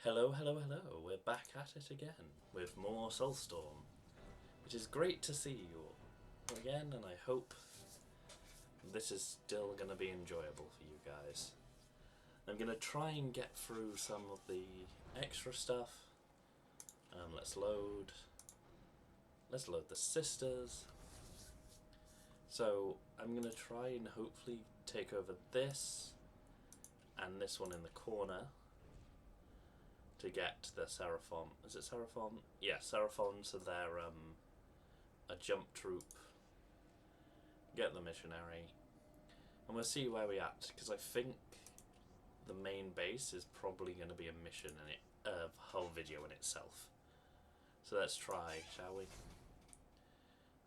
Hello, hello, hello. We're back at it again with more Soulstorm, which is great to see you all again, and I hope this is still going to be enjoyable for you guys. I'm going to try and get through some of the extra stuff. Let's load the sisters. So I'm going to try and hopefully take over this and this one in the corner to get the Seraphon. Is it Seraphon? Yeah, Seraphon, so they're a jump troop. Get the missionary. And we'll see where we're at, because I think the main base is probably going to be a mission in it, whole video in itself. So let's try, shall we?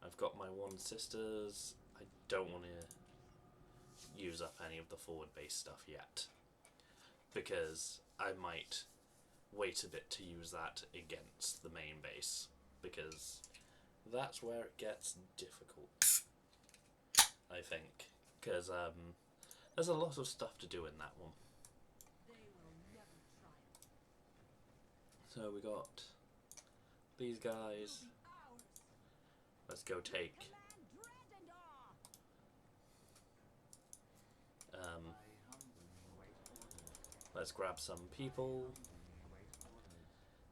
I've got my one sisters. I don't want to use up any of the forward base stuff yet, because I might wait a bit to use that against the main base, because that's where it gets difficult, I think, because there's a lot of stuff to do in that one. So we got these guys. Let's go take let's grab some people.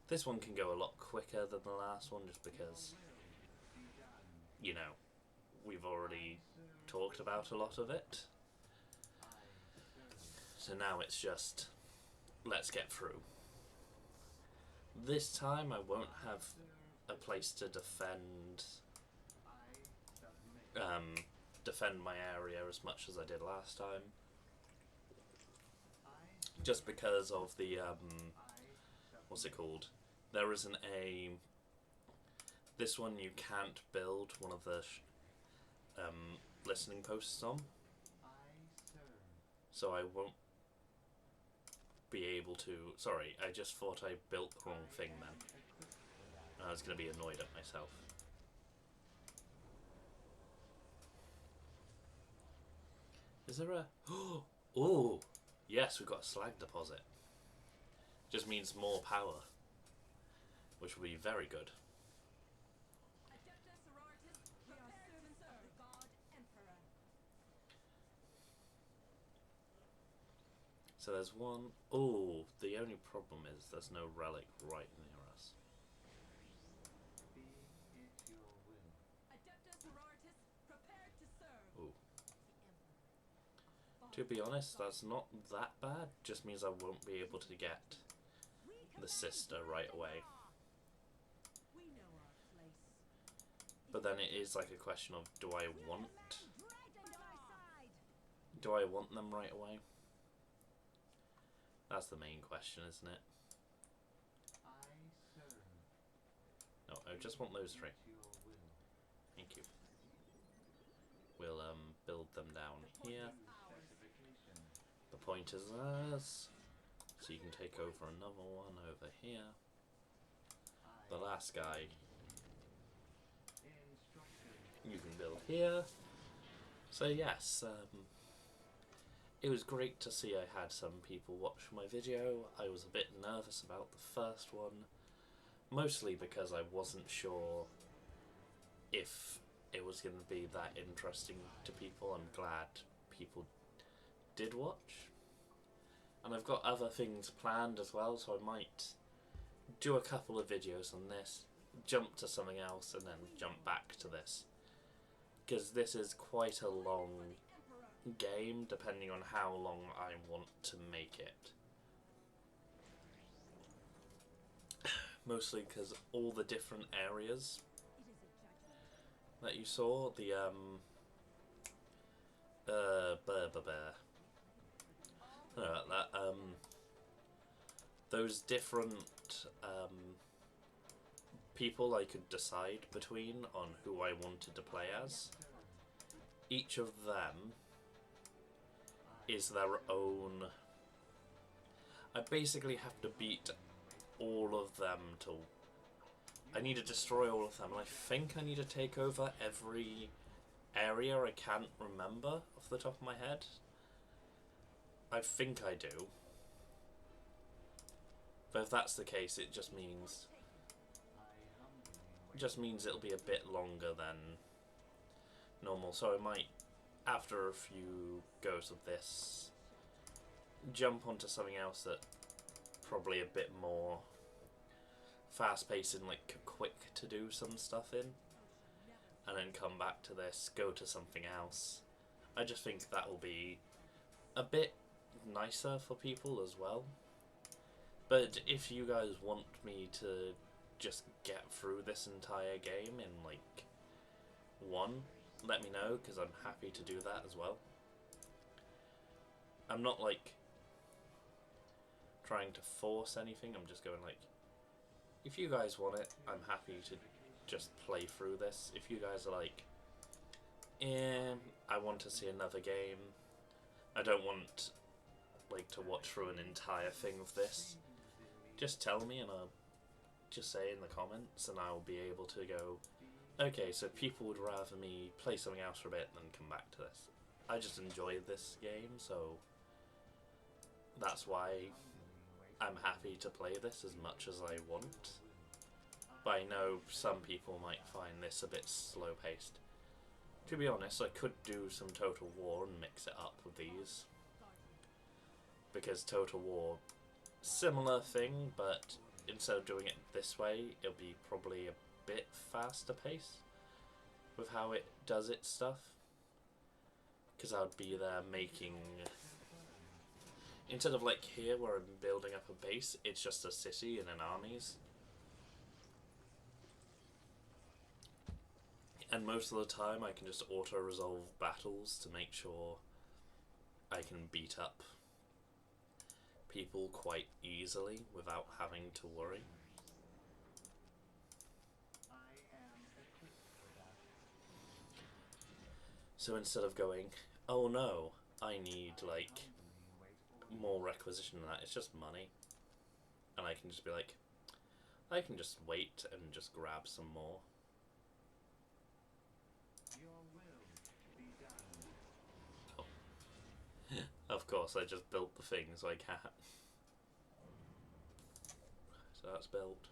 This one can go a lot quicker than the last one, just because, you know, we've already talked about a lot of it. So now it's just, let's get through. This time I won't have a place to defend my area as much as I did last time, just because of the what's it called? There isn't a... This one you can't build one of the listening posts on, so I won't be able to... Sorry, I just thought I built the wrong thing then. I was going to be annoyed at myself. Is there a... Oh! Yes, we've got a slag deposit. Just means more power, which will be very good. So there's one... Oh, the only problem is there's no relic right near us. Ooh. To be honest, that's not that bad. Just means I won't be able to get the sister right away. But then it is like a question of, do I want them right away? That's the main question, isn't it? No, I just want those three. Thank you. We'll build them down here. The point is ours, so you can take over another one over here. The last guy you can build here. So yes, it was great to see I had some people watch my video. I was a bit nervous about the first one, mostly because I wasn't sure if it was going to be that interesting to people. I'm glad people did watch. And I've got other things planned as well, so I might do a couple of videos on this, jump to something else, and then jump back to this. Because this is quite a long game, depending on how long I want to make it. Mostly because all the different areas that you saw, the those different people I could decide between on who I wanted to play as. Each of them is their own... I basically have to beat all of them to... I need to destroy all of them, and I think I need to take over every area. I can't remember off the top of my head. I think I do. But if that's the case, it just means it'll be a bit longer than normal. So I might, after a few goes of this, jump onto something else that probably a bit more fast-paced and like quick to do some stuff in, and then come back to this, go to something else. I just think that will be a bit nicer for people as well. But if you guys want me to just get through this entire game in like one, let me know, because I'm happy to do that as well. I'm not like trying to force anything, I'm just going like, if you guys want it, I'm happy to just play through this. If you guys are like, I want to see another game, I don't want like to watch through an entire thing of this, just tell me and I'll just say in the comments, and I'll be able to go, okay, so people would rather me play something else for a bit than come back to this. I just enjoyed this game, so that's why I'm happy to play this as much as I want. But I know some people might find this a bit slow-paced. To be honest, I could do some Total War and mix it up with these. Because Total War, similar thing, but instead of doing it this way, it'll be probably a bit faster paced with how it does its stuff. Because I would be there making, instead of like here where I'm building up a base, it's just a city and then armies. And most of the time I can just auto-resolve battles to make sure I can beat up people quite easily without having to worry. So instead of going, oh no, I need like more requisition than that, it's just money. And I can just be like, I can just wait and just grab some more. Oh. Of course, I just built the thing so I can't. So that's built.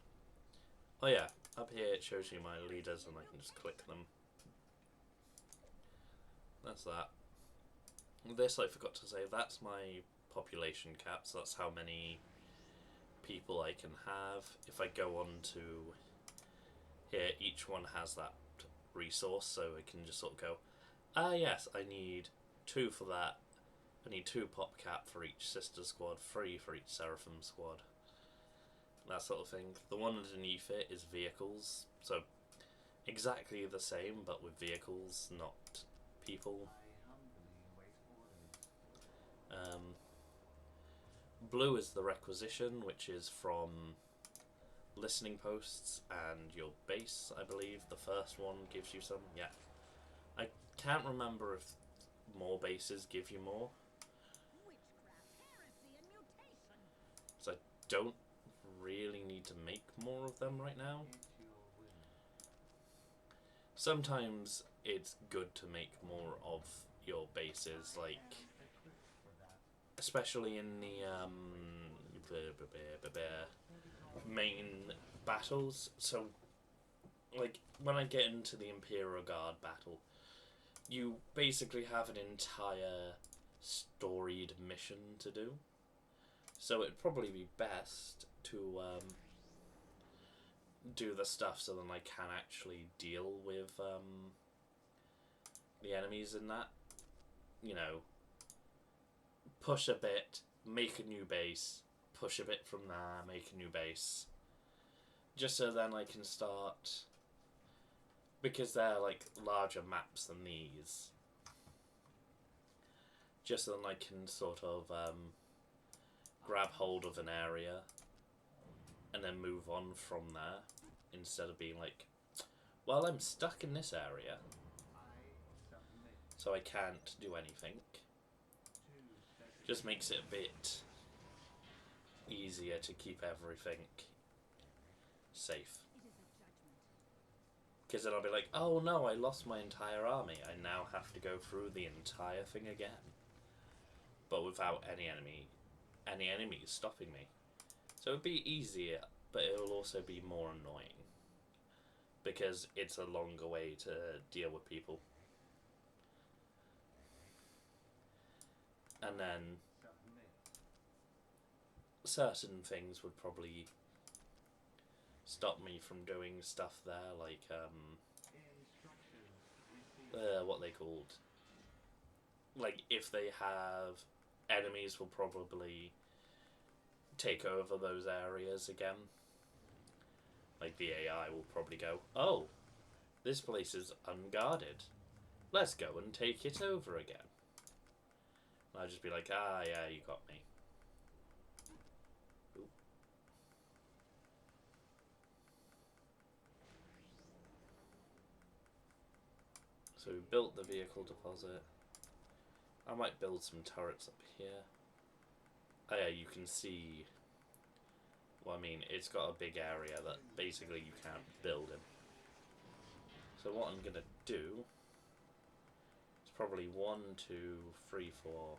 Oh yeah, up here it shows you my leaders and I can just click them. That's that. This I forgot to say, that's my population cap, so that's how many people I can have. If I go on to here, each one has that resource, so I can just sort of go, ah yes, I need 2 for that, I need 2 pop cap for each sister squad, 3 for each seraphim squad, that sort of thing. The one underneath it is vehicles, so exactly the same but with vehicles, not people. Blue is the requisition, which is from listening posts and your base, I believe. The first one gives you some, yeah. I can't remember if more bases give you more. So I don't really need to make more of them right now. Sometimes it's good to make more of your bases, like especially in the main battles. So like when I get into the Imperial Guard battle, you basically have an entire storied mission to do. So it'd probably be best to do the stuff so then I can actually deal with the enemies in that. You know, push a bit, make a new base, push a bit from there, make a new base. Just so then I can start, because they're like larger maps than these, just so then I can sort of grab hold of an area and then move on from there, instead of being like, well, I'm stuck in this area, so I can't do anything. Just makes it a bit easier to keep everything safe. Because then I'll be like, oh no, I lost my entire army. I now have to go through the entire thing again. But without any enemies stopping me. So it'd be easier, but it will also be more annoying. Because it's a longer way to deal with people. And then certain things would probably stop me from doing stuff there, like what they called. Like if they have enemies, will probably take over those areas again. Like the AI will probably go, oh, this place is unguarded. Let's go and take it over again. And I'll just be like, ah, yeah, you got me. Ooh. So we built the vehicle deposit. I might build some turrets up here. Oh yeah, you can see. Well, I mean, it's got a big area that basically you can't build in. So what I'm gonna do is probably 1, 2, 3, 4,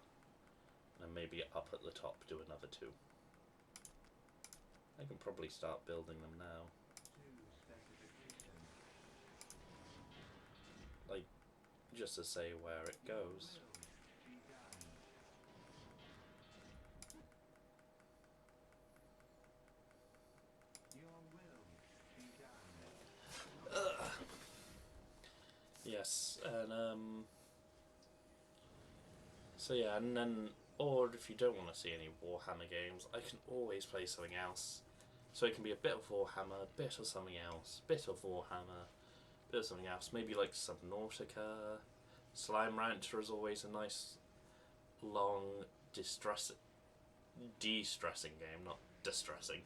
and maybe up at the top do another 2. I can probably start building them now. Like, just to say where it goes. Yes, and so yeah, and then, or if you don't want to see any Warhammer games, I can always play something else. So it can be a bit of Warhammer, bit of something else, bit of Warhammer, bit of something else. Maybe like Subnautica. Slime Rancher is always a nice, long, de-stressing game, not distressing.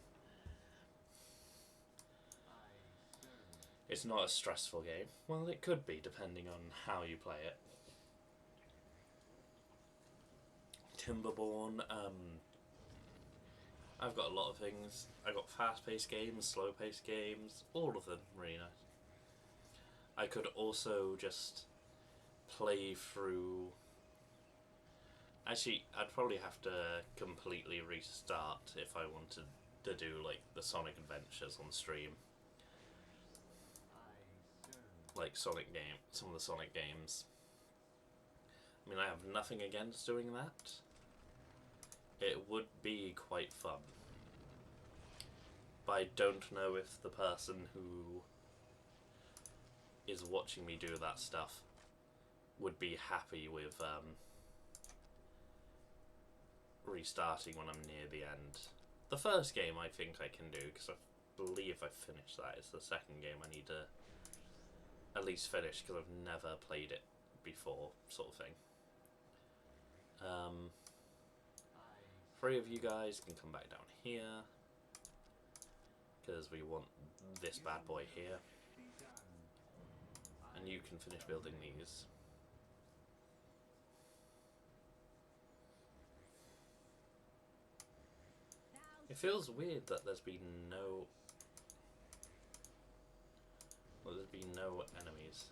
It's not a stressful game. Well, it could be, depending on how you play it. Timberborn, I've got a lot of things. I've got fast-paced games, slow-paced games, all of them really nice. I could also just play through... Actually, I'd probably have to completely restart if I wanted to do like the Sonic Adventures on stream. Like Sonic game, some of the Sonic games. I mean, I have nothing against doing that. It would be quite fun. But I don't know if the person who is watching me do that stuff would be happy with restarting when I'm near the end. The first game I think I can do, because I believe I finished that. It's the second game I need to at least finish, because I've never played it before, sort of thing. 3 of you guys can come back down here, because we want this bad boy here. And you can finish building these. It feels weird that there's been no... Well, there's been no enemies.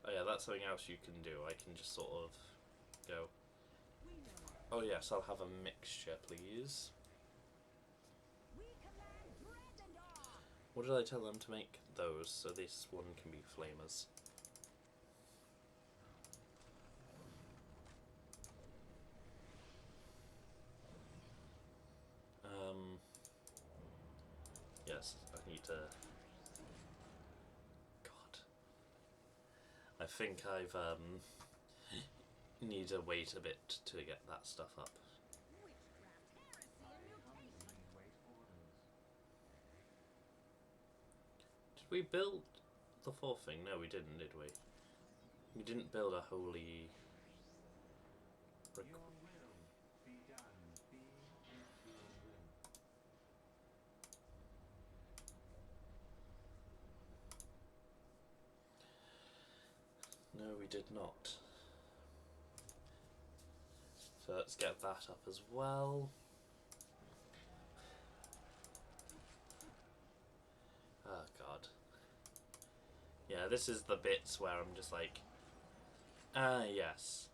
Oh yeah, that's something else you can do. I can just sort of go... Oh yes, I'll have a mixture, please. What did I tell them to make those? So this one can be flamers. Yes, I need to... God. I think I've, need to wait a bit to get that stuff up. Did we build the 4th thing? No, we didn't, did we? We didn't build a holy... No, we did not. So let's get that up as well. Oh god. Yeah, this is the bits where I'm just like, yes.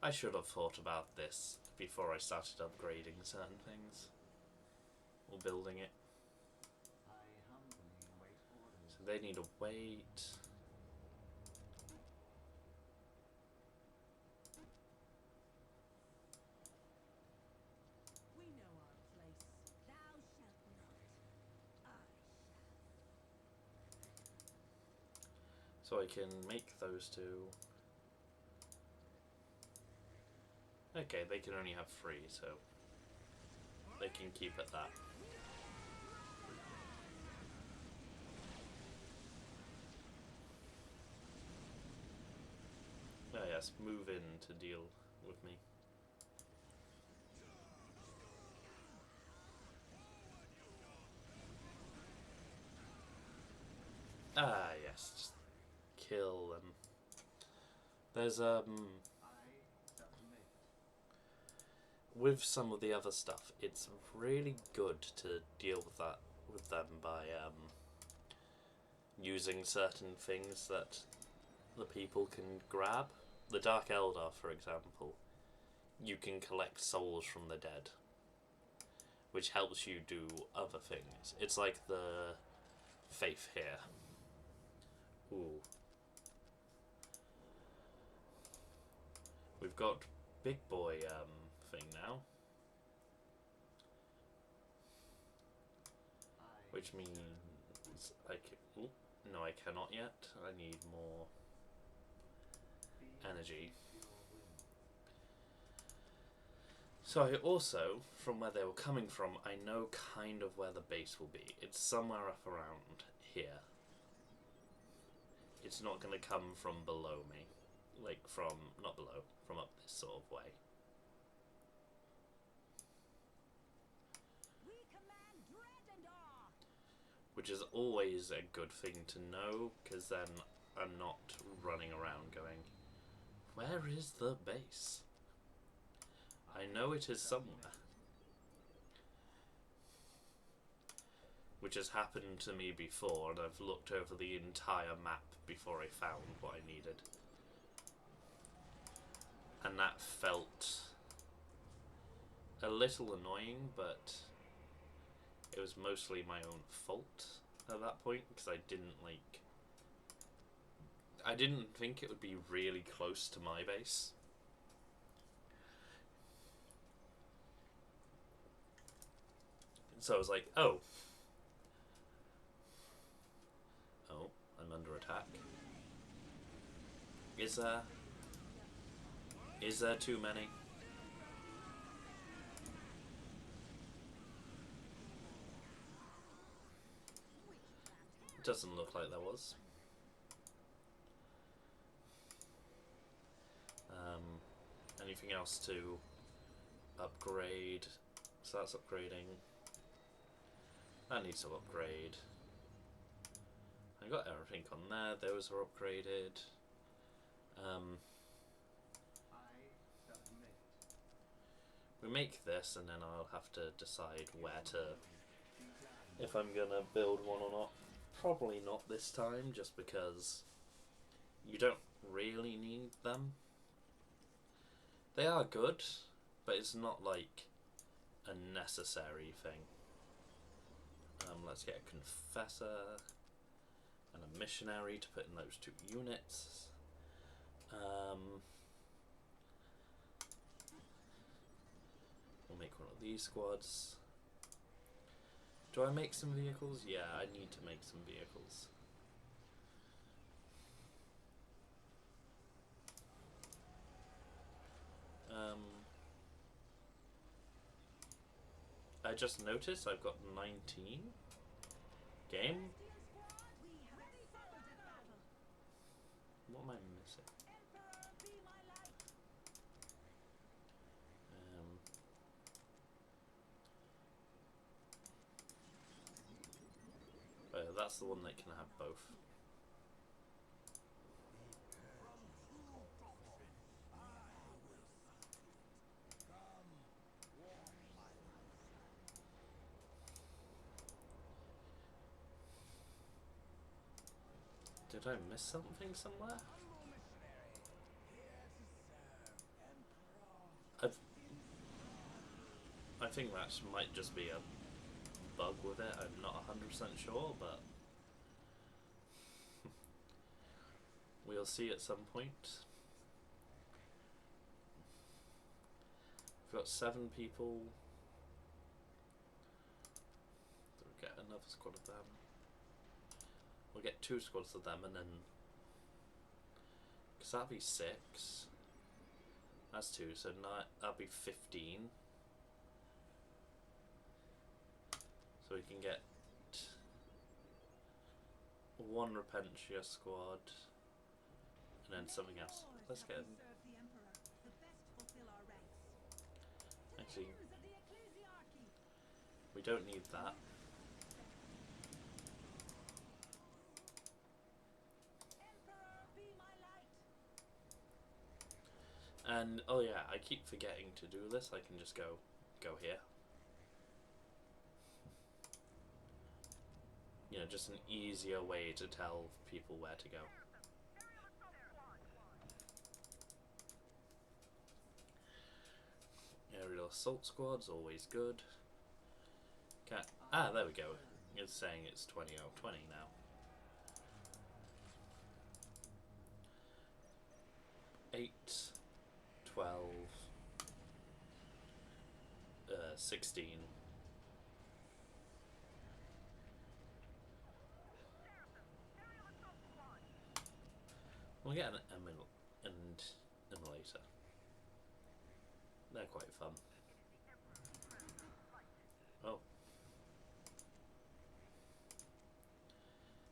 I should have thought about this before I started upgrading certain things or building it. So they need to wait. We know our place. Thou shalt not. I shall. So I can make those two. Okay, they can only have 3, so they can keep at that. Oh yes, move in to deal with me. Ah yes, just kill them. There's with some of the other stuff, it's really good to deal with them by using certain things that the people can grab. The Dark Eldar, for example, you can collect souls from the dead, which helps you do other things. It's like the faith here. Ooh. We've got big boy thing now. Which means I can... Ooh, no, I cannot yet. I need more energy. So I also, from where they were coming from, I know kind of where the base will be. It's somewhere up around here. It's not going to come from below me. Like from, not below, from up this sort of way. We command dread and awe. Which is always a good thing to know, because then I'm not running around going, where is the base? I know it is somewhere. Which has happened to me before, and I've looked over the entire map before I found what I needed. And that felt a little annoying, but it was mostly my own fault at that point, because I didn't think it would be really close to my base. So I was like, oh, I'm under attack. Is there too many? It doesn't look like there was. Anything else to upgrade? So that's upgrading. That needs to upgrade. I got everything on there. Those are upgraded. We make this, and then I'll have to decide where to, if I'm gonna build one or not. Probably not this time, just because you don't really need them. They are good, but it's not like a necessary thing. Let's get a confessor and a missionary to put in those 2 units. We'll make one of these squads. Do I make some vehicles? Yeah, I need to make some vehicles. I just noticed I've got 19. Game? What am I missing? Oh, that's the one that can have both. Did I miss something somewhere? think that might just be a bug with it. I'm not 100% sure, but we'll see at some point. We've got 7 people. We'll get another squad of them. We'll get 2 squads of them, and then because that'll be 6. That's 2, so that'll be 15. So we can get 1 Repentia squad, and then something else. Let's get. Actually, we don't need that. And oh yeah, I keep forgetting to do this. I can just go here. You know, just an easier way to tell people where to go. Aerial assault squad's always good. There we go. It's saying it's 20-0-20 now. Eight, 12, 16. We'll get an emulator. They're quite fun. Oh.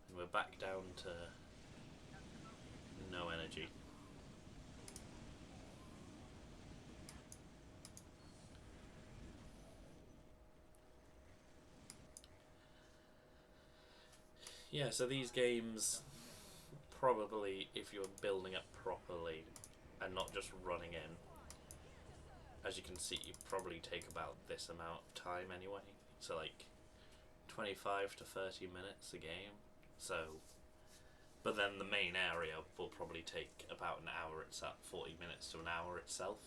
And we're back down to no energy. Yeah, so these games, probably, if you're building up properly and not just running in, as you can see, you probably take about this amount of time anyway. So like 25 to 30 minutes a game. So, but then the main area will probably take about an hour itself, 40 minutes to an hour itself.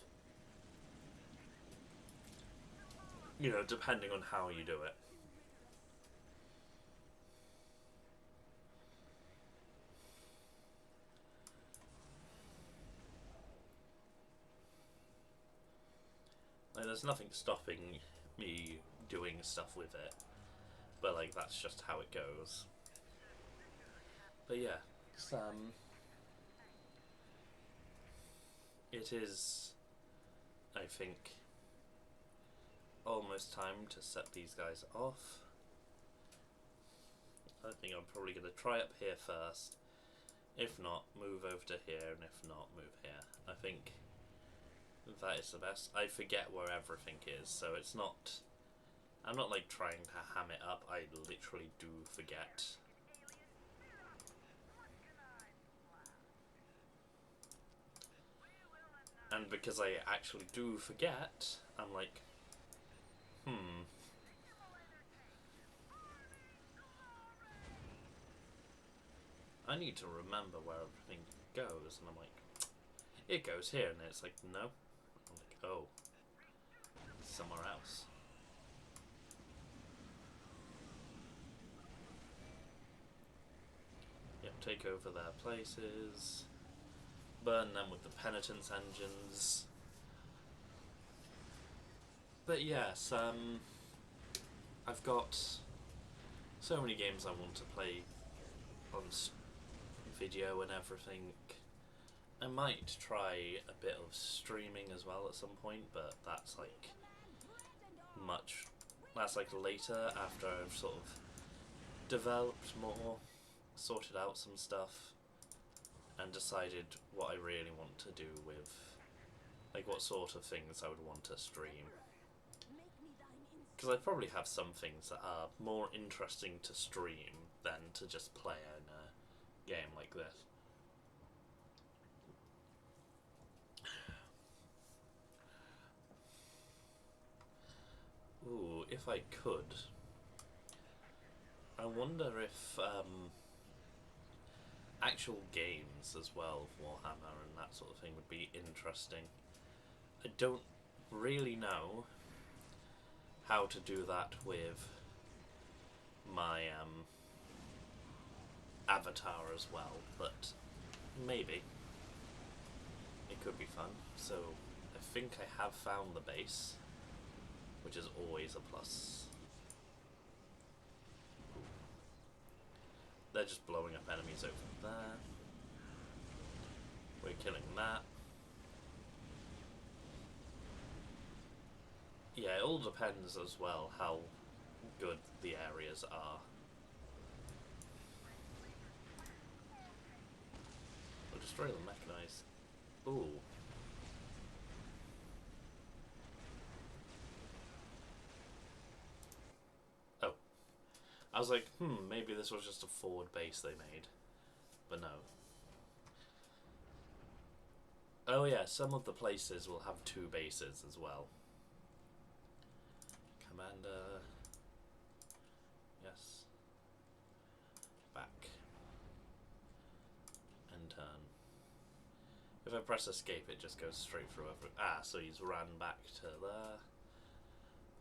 You know, depending on how you do it. Like, there's nothing stopping me doing stuff with it, but like that's just how it goes. But yeah, it is, I think, almost time to set these guys off. I think I'm probably going to try up here first. If not, move over to here, and if not, move here. I think that is the best. I forget where everything is, so it's not... I'm not like trying to ham it up, I literally do forget. And because I actually do forget, I'm like, I need to remember where everything goes, and I'm like, it goes here, and it's like, no. I'm like, oh, somewhere else. Yep, take over their places, burn them with the penitence engines. But yes, I've got so many games I want to play on video and everything. I might try a bit of streaming as well at some point, but that's like later, after I've sort of developed more, sorted out some stuff, and decided what I really want to do with, like, what sort of things I would want to stream. Because I probably have some things that are more interesting to stream than to just play in a game like this. Ooh, if I could, I wonder if actual games as well of Warhammer and that sort of thing would be interesting. I don't really know, how to do that with my avatar as well, but maybe it could be fun. So I think I have found the base, which is always a plus. They're just blowing up enemies over there. We're killing that. Yeah, it all depends as well how good the areas are. We'll destroy the mechanized. Ooh. Oh. I was like, maybe this was just a forward base they made. But no. Oh yeah, some of the places will have 2 bases as well. Commander. Yes. Back. And turn. If I press escape, it just goes straight through every... Ah, so he's ran back to there.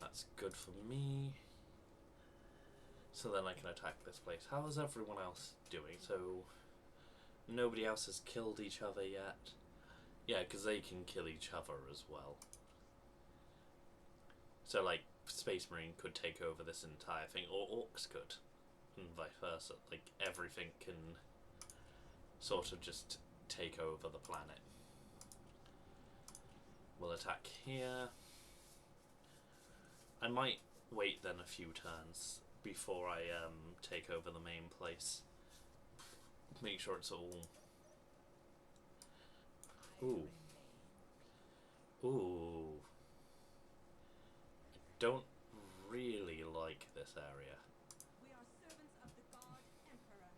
That's good for me. So then I can attack this place. How is everyone else doing? So nobody else has killed each other yet? Yeah, because they can kill each other as well. So like, Space Marine could take over this entire thing, or Orcs could, and vice versa. Like, everything can sort of just take over the planet. We'll attack here. I might wait then a few turns before I take over the main place. Make sure it's all... Ooh. Ooh. I don't really like this area. We are servants of the God Emperor.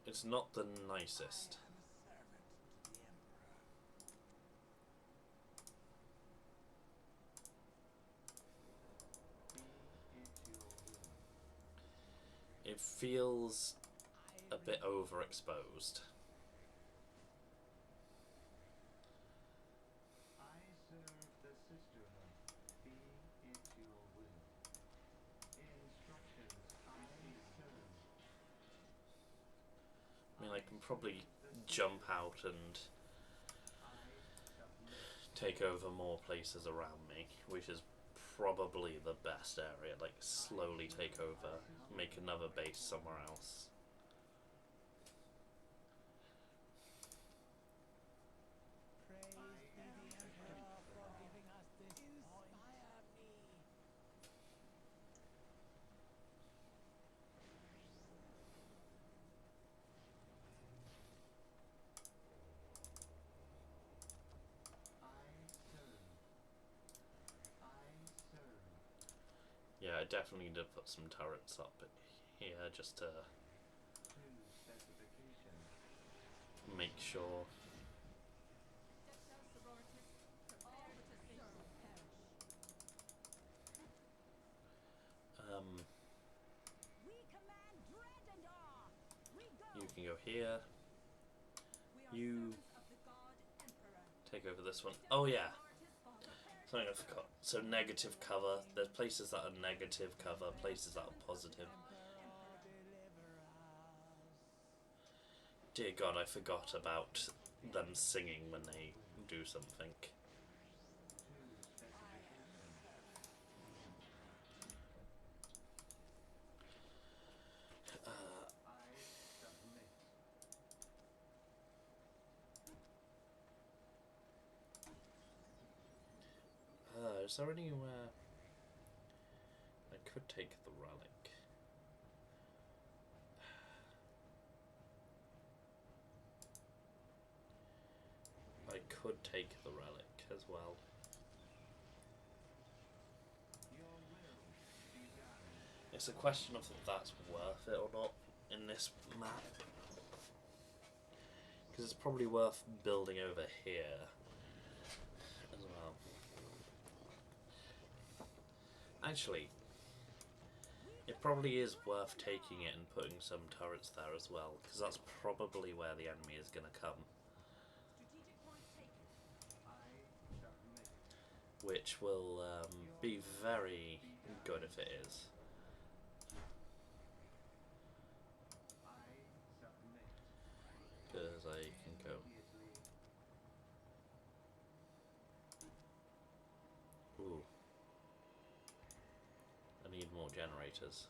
It's not the nicest. It feels a bit overexposed. I mean, I can probably jump out and take over more places around me, which is probably the best area. Like, slowly take over, make another base somewhere else. Yeah, I definitely need to put some turrets up here just to make sure. We command dread and awe. We go. You can go here. We are You servants of the God Emperor. take over this one. Oh yeah, something I forgot. So negative cover. There's places that are negative cover, places that are positive. Dear God, I forgot about them singing when they do something. Is there anywhere I could take the relic? I could take the relic as well. It's a question of if that's worth it or not in this map. Because it's probably worth building over here as well. Actually, it probably is worth taking it and putting some turrets there as well, because that's probably where the enemy is going to come. Strategic point taken. which will be very good if it is. Because I can go. Ooh. I need more generators.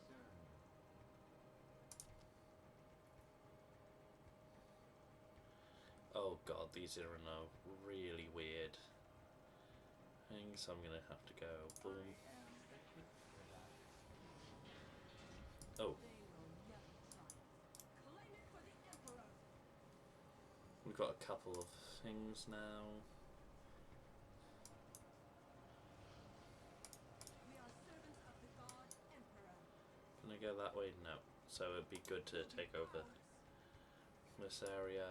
Oh god, these are in a really weird thing, so I'm gonna have to go boom. Oh. We've got a couple of things now. Can I go that way? No. So it'd be good to take over this area.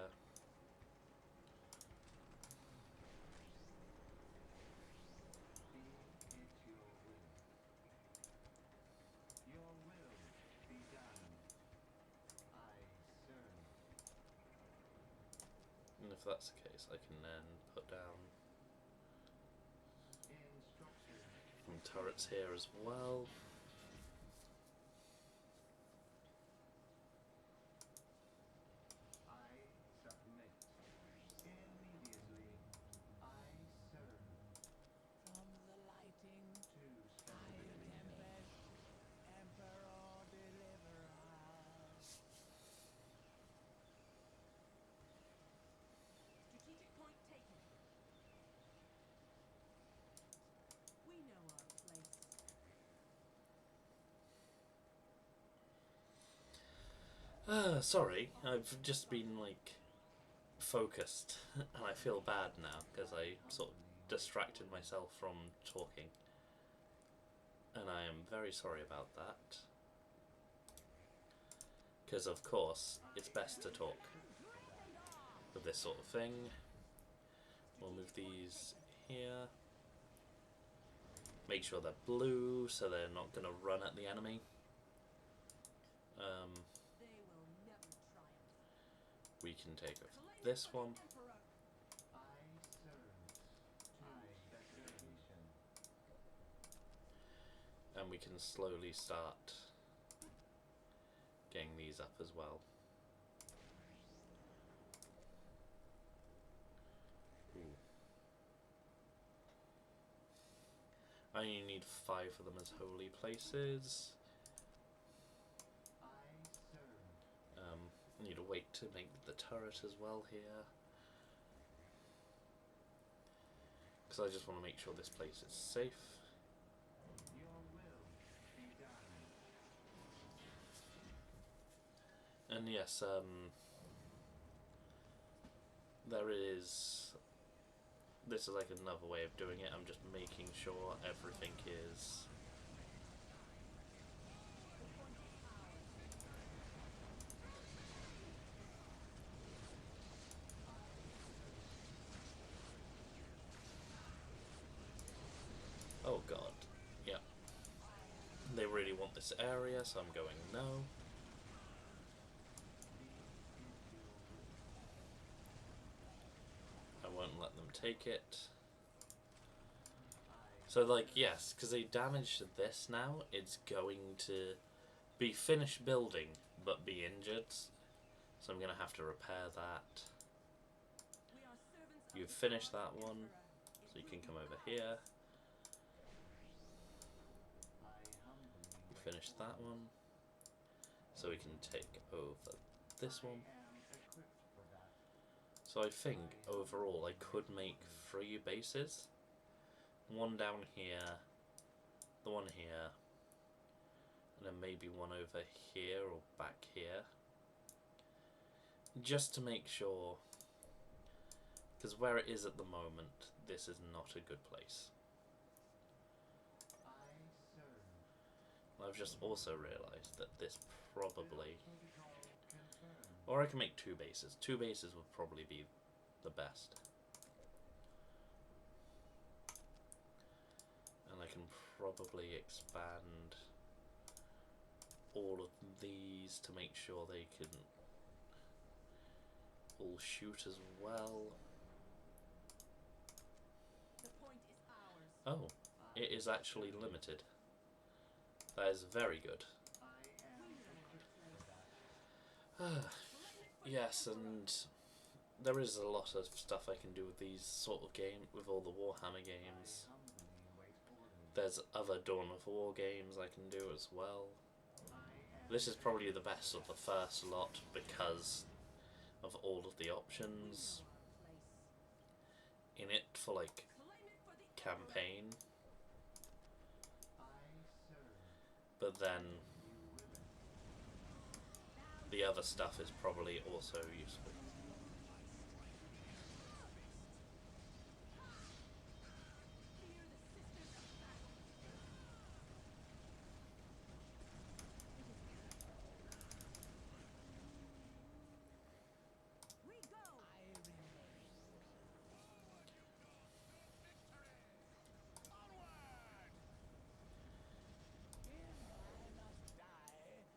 And if that's the case, I can then put down some turrets here as well. Sorry, I've just been like focused and I feel bad now because I sort of distracted myself from talking, and I am very sorry about that, because of course it's best to talk with this sort of thing. We'll move these here, make sure they're blue so they're not going to run at the enemy. We can take this one. And we can slowly start getting these up as well. Ooh. I only need 5 of them as holy places. I need to wait to make the turret as well here, because I just want to make sure this place is safe. And yes, there is, this is like another way of doing it. I'm just making sure everything is oh god, yeah. They really want this area, so I'm going no. I won't let them take it. So like, yes, because they damaged this now, it's going to be finished building but be injured. So I'm going to have to repair that. You've finished that one, so you can come over here. You finished that one, so we can take over this one. So I think overall I could make 3 bases. One down here, the one here, and then maybe one over here or back here. Just to make sure, because where it is at the moment, this is not a good place. I've just also realised that this probably, or I can make 2 bases. 2 bases would probably be the best. And I can probably expand all of these to make sure they can all shoot as well. The point is ours. Oh. is actually limited. That is very good. Yes, and there is a lot of stuff I can do with these sort of games, with all the Warhammer games. There's other Dawn of War games I can do as well. This is probably the best of the first lot because of all of the options in it for like campaign. But then the other stuff is probably also useful. We go.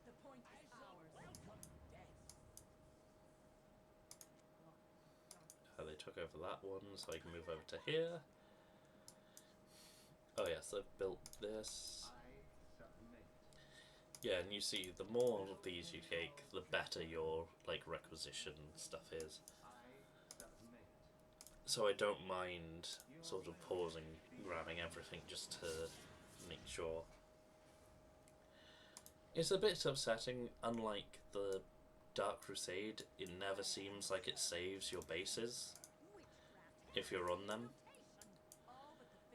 The point is ours. They took over that one, so I can move over to here. Oh yes, I've built this. Yeah, and you see, the more of these you take, the better your like requisition stuff is. So I don't mind sort of pausing, grabbing everything just to make sure. It's a bit upsetting, unlike the Dark Crusade, it never seems like it saves your bases if you're on them.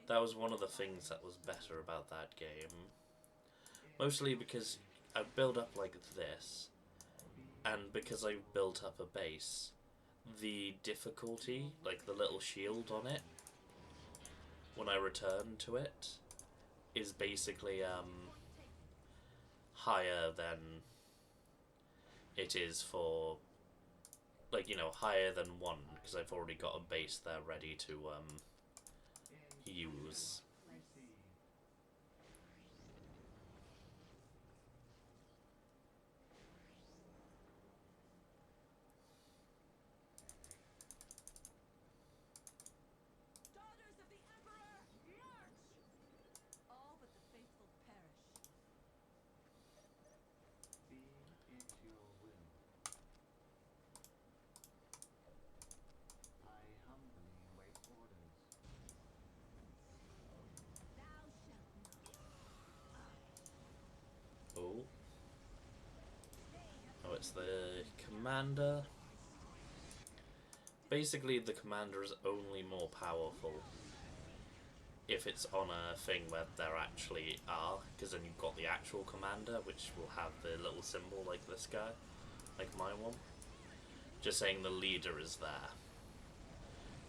That was one of the things that was better about that game. Mostly because I build up like this, and because I built up a base, the difficulty, like the little shield on it, when I return to it, is basically higher than it is for, like, you know, higher than 1, because I've already got a base there ready to use. Daughters of the Emperor, march! All but the faithful perish. Be it your will. I humbly await orders. Thou shalt not. Oh. Oh, it's the commander. Basically, the commander is only more powerful if it's on a thing where there actually are, because then you've got the actual commander, which will have the little symbol like this guy, like my one. Just saying the leader is there.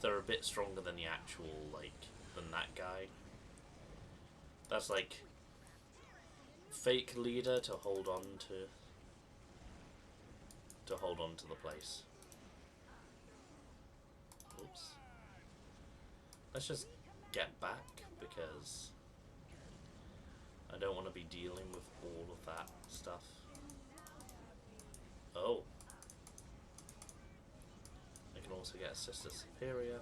They're a bit stronger than the actual, like, than that guy. That's like fake leader to hold on to the place. Oops. Let's just get back because I don't want to be dealing with all of that stuff. Oh. I can also get a Sister Superior.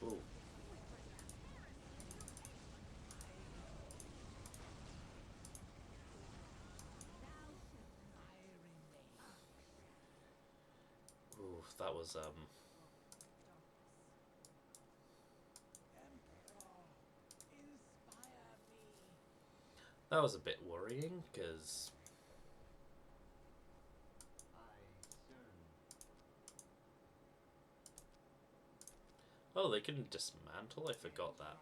Ooh. Ooh, that was that was a bit worrying, because oh, they can dismantle? I forgot that.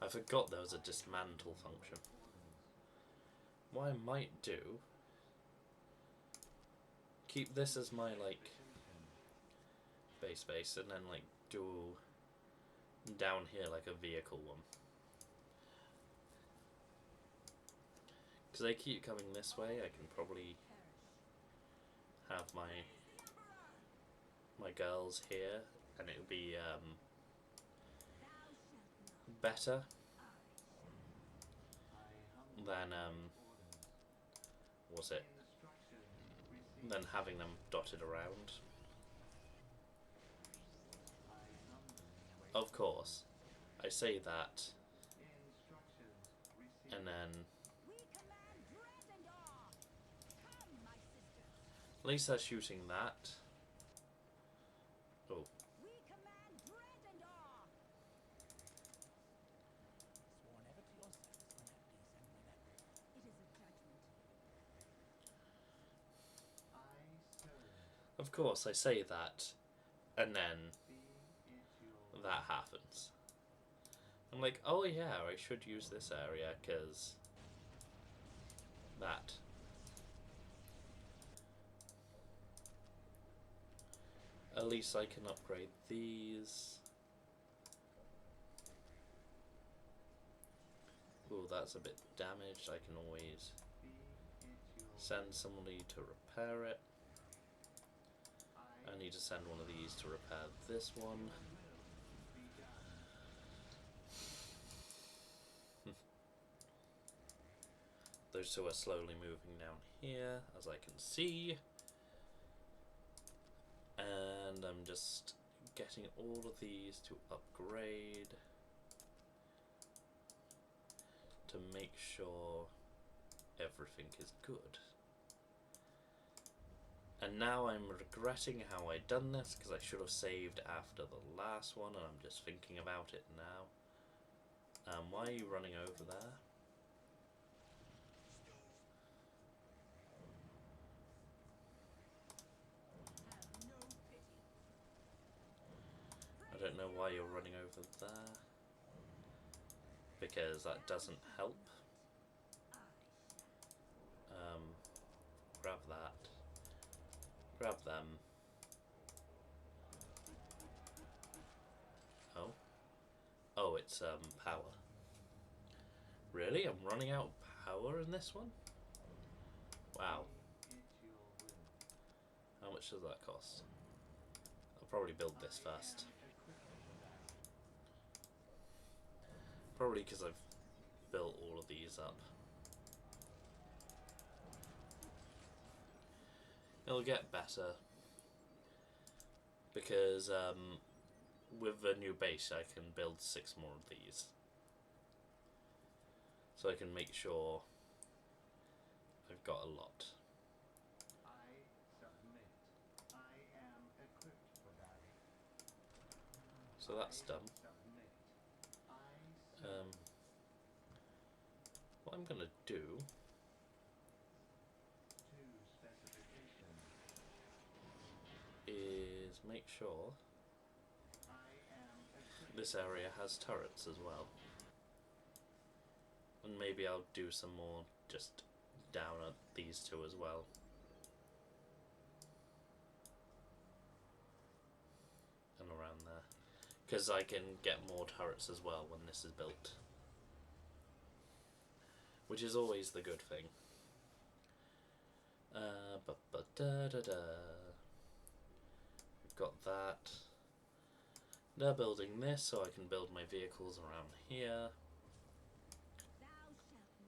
I forgot there was a dismantle function. What I might do, keep this as my, like, base, and then, like, do down here, like, a vehicle one. Because they keep coming this way, I can probably have my girls here, and it'll be, better. than was it? Than having them dotted around. Of course, I say that, and then We command dread and awe. Come, my sisters. at least they're shooting that. Oh, We command dread and awe. Sworn ever to your service when at peace and when at war. It is a judgment. of course I say that, and then that happens. I'm like, oh yeah, I should use this area because that. At least I can upgrade these. Ooh, that's a bit damaged. I can always send somebody to repair it. I need to send one of these to repair this one. Those two are slowly moving down here, as I can see. And I'm just getting all of these to upgrade to make sure everything is good. And now I'm regretting how I done this, because I should have saved after the last one, and I'm just thinking about it now. Why are you running over there? Have no pity. I don't know why you're running over there, because that doesn't help. Grab that. Grab them. Oh. Oh, it's power. Really? I'm running out of power in this one? Wow. How much does that cost? I'll probably build this first. Probably because I've built all of these up. It'll get better because with the new base I can build 6 more of these, so I can make sure I've got a lot. So that's done. What I'm gonna do is make sure this area has turrets as well, and maybe I'll do some more just down at these two as well. And around there, because I can get more turrets as well when this is built, which is always the good thing. We've got that. They're building this so I can build my vehicles around here. Thou shalt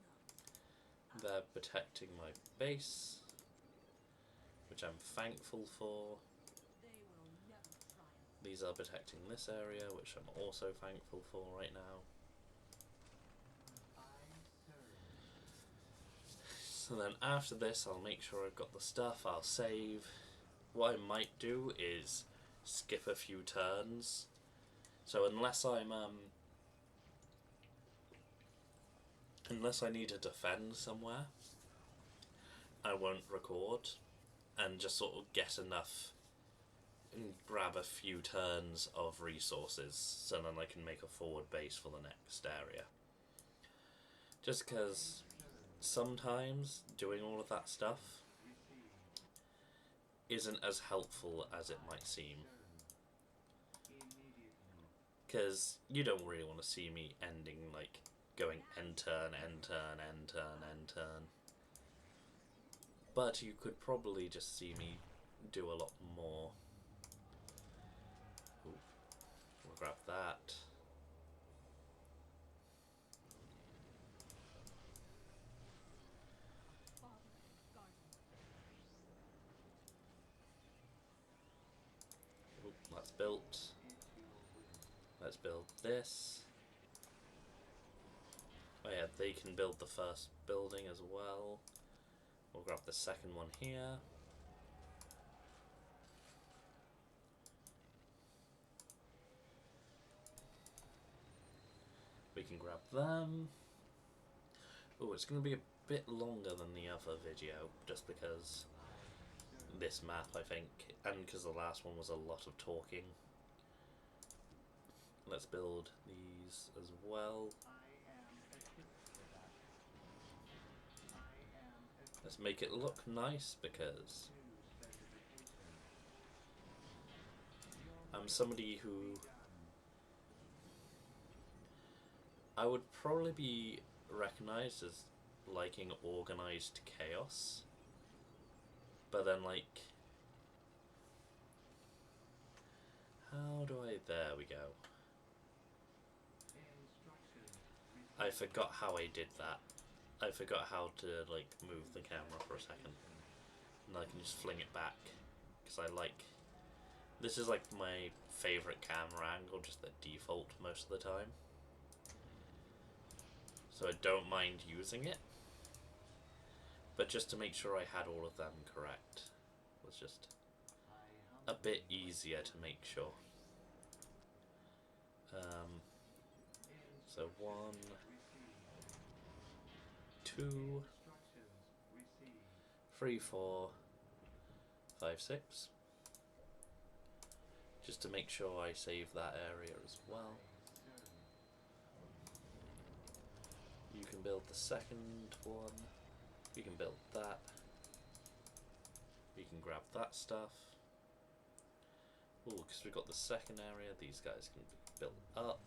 not. They're protecting my base, which I'm thankful for. They will never triumph. These are protecting this area, which I'm also thankful for right now. So then after this I'll make sure I've got the stuff, I'll save. What I might do is skip a few turns. So unless I need to defend somewhere, I won't record, and just sort of get enough and grab a few turns of resources so then I can make a forward base for the next area. Just because sometimes doing all of that stuff isn't as helpful as it might seem. Because you don't really want to see me ending, like, going end turn, end turn, end turn, end turn. But you could probably just see me do a lot more. Ooh, we'll grab that. built. Let's build this. Oh yeah, they can build the first building as well. We'll grab the second one here. We can grab them. Oh, it's going to be a bit longer than the other video, just because this map, I think, and because the last one was a lot of talking. Let's build these as well. Let's make it look nice, because I'm somebody who I would probably be recognized as liking organized chaos, but then like, how do I, there we go. I forgot how I did that. I forgot how to like move the camera for a second, and I can just fling it back, because I like, this is like my favorite camera angle, just the default most of the time. So I don't mind using it, but just to make sure I had all of them correct was just a bit easier to make sure. So 1, 2, 3, 4, 5, 6. Just to make sure I save that area as well. You can build the second one. You can build that. You can grab that stuff. Ooh, because we've got the second area, these guys can be built up.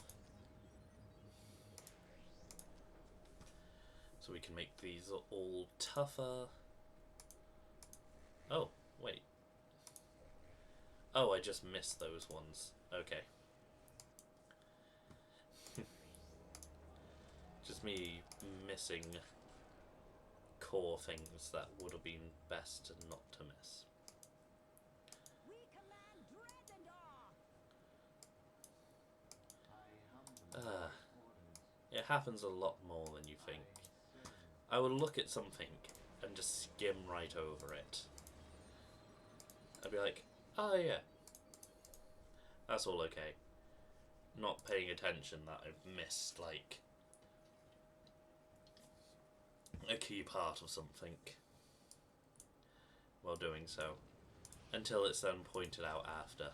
So we can make these all tougher. Oh, wait. Oh, I just missed those ones. Okay. Just me missing core things that would have been best not to miss. We command dread and awe. It happens a lot more than you think. I will look at something and just skim right over it. I'd be like, oh yeah, that's all okay. Not paying attention that I've missed like a key part of something while doing so, until it's then pointed out after.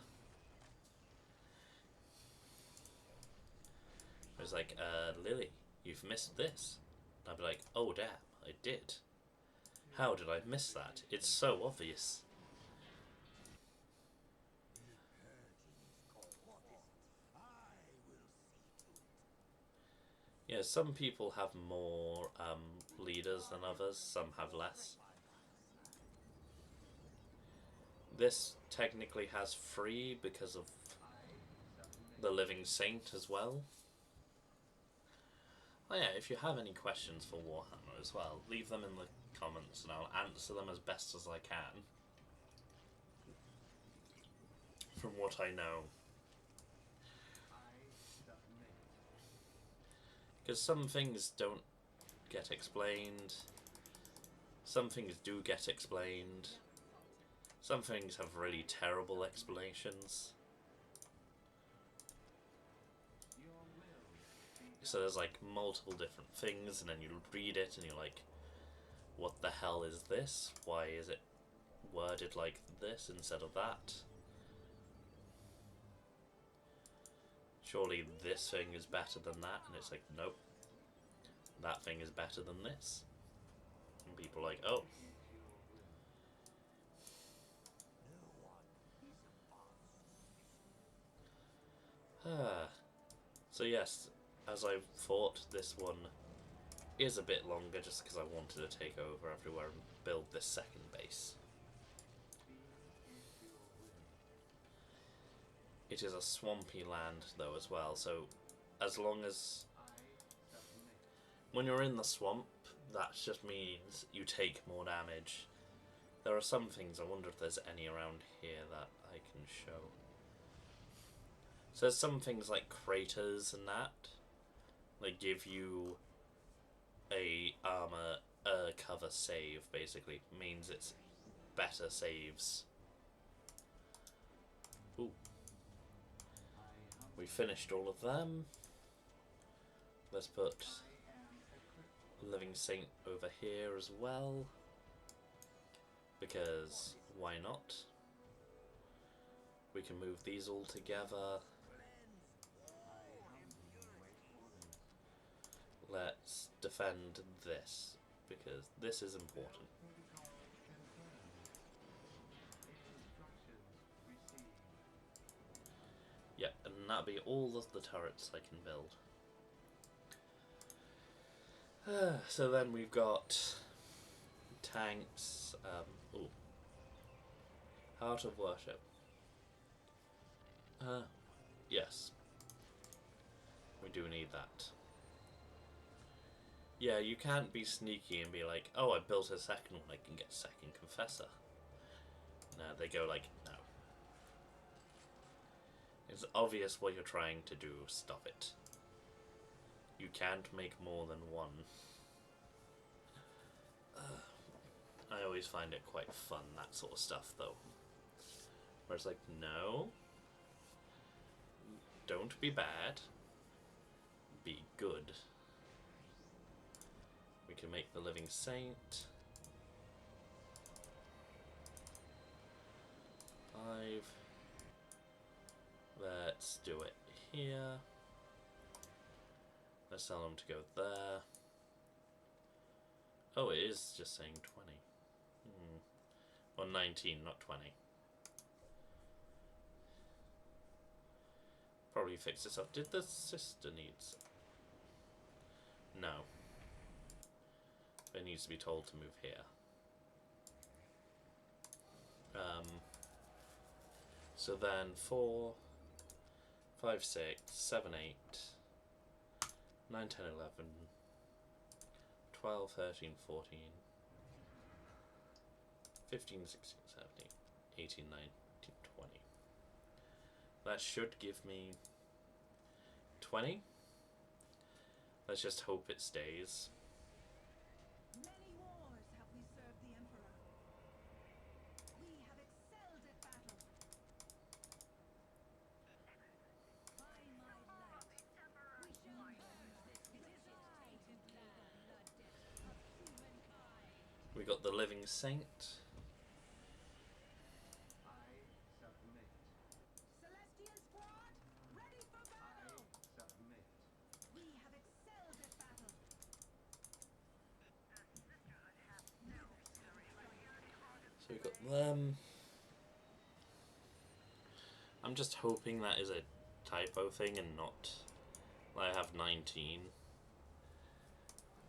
It's like, Lily, you've missed this. And I'd be like, oh damn, I did. How did I miss that? It's so obvious. Yeah, some people have more leaders than others, some have less. This technically has 3 because of the Living Saint as well. Oh yeah, if you have any questions for Warhammer as well, leave them in the comments and I'll answer them as best as I can. From what I know. Because some things don't get explained, some things do get explained, some things have really terrible explanations. So there's like multiple different things, and then you read it and you're like, what the hell is this? Why is it worded like this instead of that? Surely this thing is better than that, and it's like, nope, that thing is better than this. And people are like, oh. So yes, as I thought, this one is a bit longer just because I wanted to take over everywhere and build this second base. It is a swampy land though as well, so as long as when you're in the swamp, that just means you take more damage. There are some things, I wonder if there's any around here that I can show. So there's some things like craters and that, they give you a armor cover save, basically. Means it's better saves. Ooh. We finished all of them. Let's put Living Saint over here as well, because why not? We can move these all together. Let's defend this, because this is important. Yep, and that'll be all of the turrets I can build. So then we've got tanks. Ooh. Heart of Worship. Yes. We do need that. Yeah, you can't be sneaky and be like, oh, I built a second one, I can get second Confessor. No, they go like, no. It's obvious what you're trying to do, stop it. You can't make more than one. I always find it quite fun, that sort of stuff, though. Where it's like, no. Don't be bad. Be good. We can make the Living Saint. 5. Let's do it here. Let's tell them to go there. Oh, it is just saying 20. Or 19, not 20. Probably fix this up. Did the sister needs? No. It needs to be told to move here. So then 4, 5, 6, 7, 8, 9, 10, 11, 12, 13, 14, 15, 16, 17, 18, 19, 20. That should give me 20. Let's just hope it stays. Many wars have we served the Emperor. We have excelled at battle. By my light, we shall purge this wretched tainted land. Blood debt of humankind. We got the Living Saint. I submit. Celestian squad, ready for battle. I submit. We have excelled at battle. So we got them. I'm just hoping that is a typo thing and not. I have 19.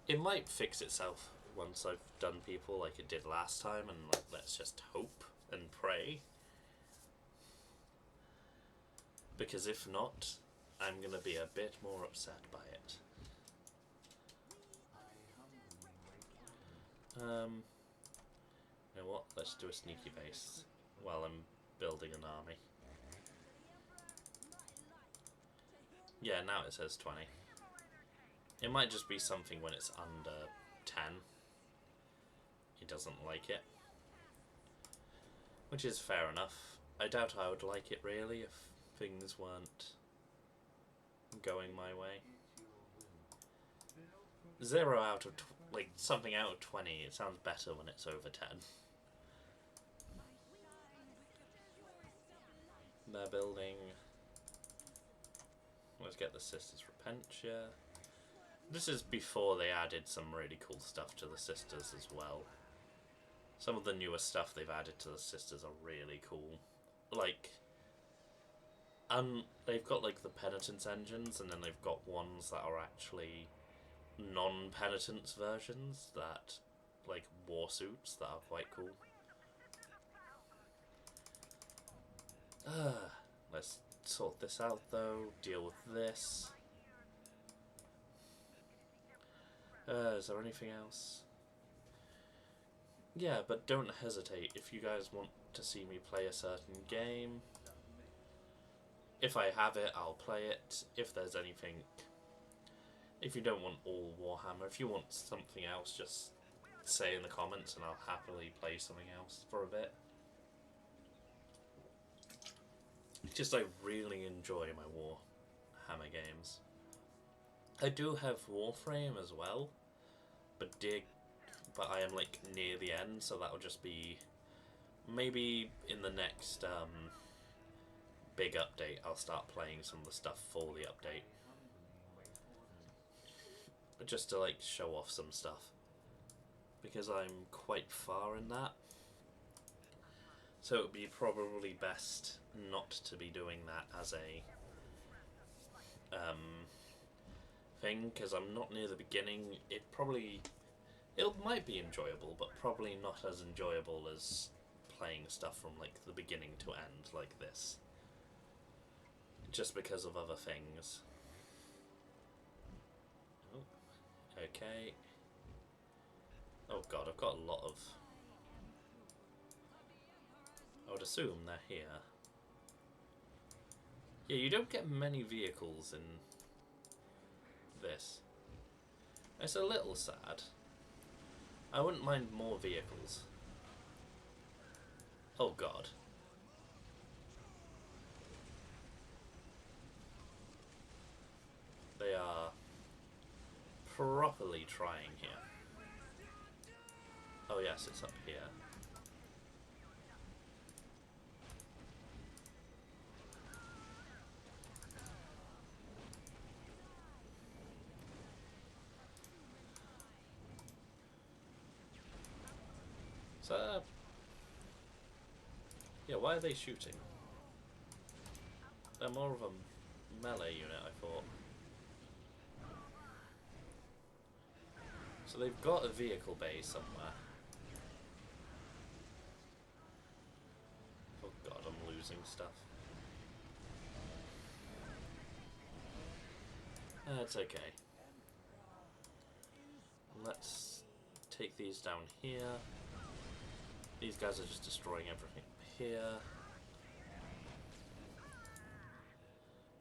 It might fix itself once I've done people like it did last time, and like, let's just hope and pray. Because if not, I'm gonna be a bit more upset by it. You know what? Let's do a sneaky base while I'm building an army. Yeah, now it says 20. It might just be something when it's under 10. It doesn't like it. Which is fair enough. I doubt I would like it really if things weren't going my way. 0 out of like something out of 20. It sounds better when it's over 10. They're building. Let's get the Sisters Repentia. This is before they added some really cool stuff to the Sisters as well. Some of the newer stuff they've added to the Sisters are really cool. Like, they've got like the penitence engines, and then they've got ones that are actually non-penitence versions that, like, war suits that are quite cool. Let's sort this out though, deal with this. Is there anything else? Yeah, but don't hesitate if you guys want to see me play a certain game. If I have it, I'll play it. If there's anything... If you don't want all Warhammer, if you want something else, just say in the comments and I'll happily play something else for a bit. Just I really enjoy my Warhammer games. I do have Warframe as well, but I am like near the end, so that'll just be maybe in the next big update I'll start playing some of the stuff for the update. Just to like show off some stuff. Because I'm quite far in that. So it would be probably best not to be doing that as a thing, because I'm not near the beginning. It might be enjoyable, but probably not as enjoyable as playing stuff from like the beginning to end like this. Just because of other things. Oh, okay. Oh god, I've got a lot of... I would assume they're here. Yeah, you don't get many vehicles in this. It's a little sad. I wouldn't mind more vehicles. Oh god. They are properly trying here. Oh yes, it's up here. So, yeah, why are they shooting? They're more of a melee unit, I thought. So they've got a vehicle bay somewhere. Oh god, I'm losing stuff. That's okay. Let's take these down here. These guys are just destroying everything here.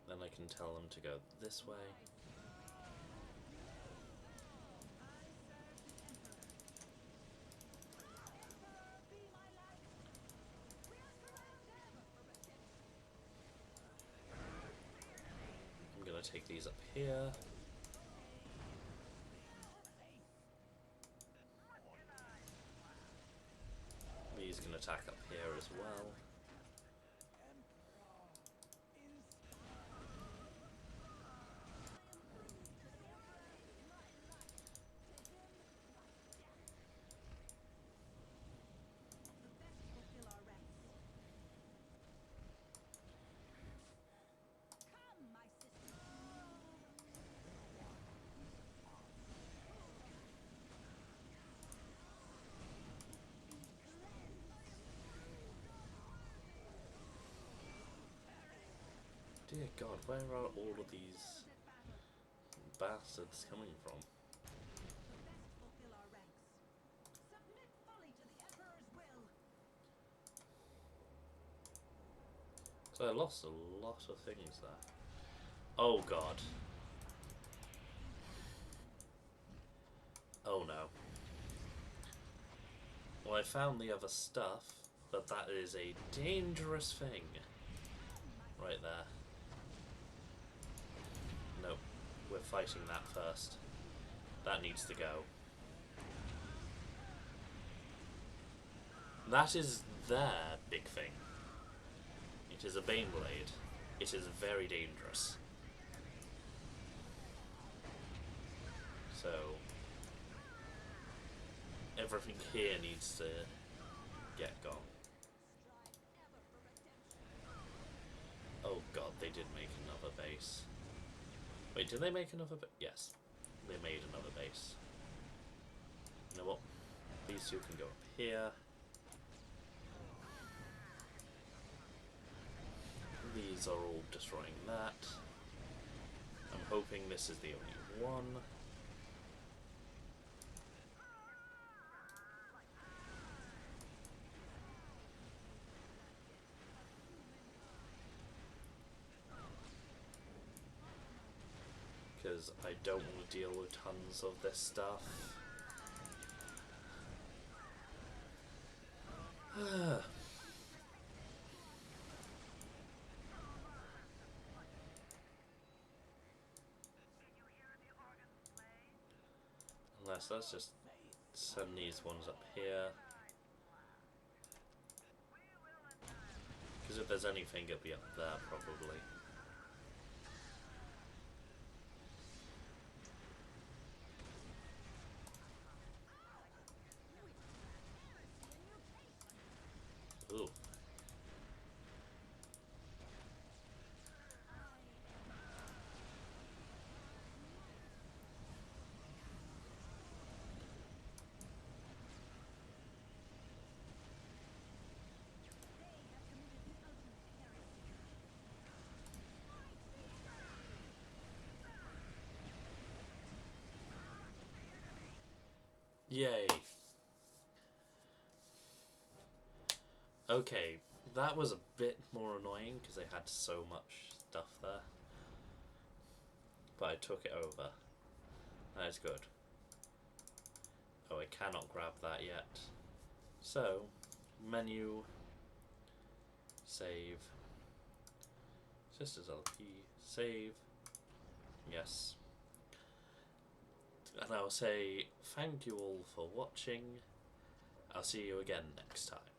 Then I can tell them to go this way. I'm gonna take these up here. These can attack up here as well. Dear God, where are all of these bastards coming from? So I lost a lot of things there. Oh God. Oh no. Well, I found the other stuff, but that is a dangerous thing. Right there. Nope. We're fighting that first. That needs to go. That is their big thing. It is a Baneblade. It is very dangerous. So everything here needs to get gone. Oh god, they did make another base. Wait, did they make another base? Yes, they made another base. You know what? These two can go up here. These are all destroying that. I'm hoping this is the only one. because I don't want to deal with tons of this stuff. Unless let's just send these ones up here. Because if there's anything, it'll be up there probably. Ooh. Yay. Okay, that was a bit more annoying because they had so much stuff there. But I took it over. That is good. Oh, I cannot grab that yet. So, menu, save, Sisters LP, save, yes. And I'll say thank you all for watching. I'll see you again next time.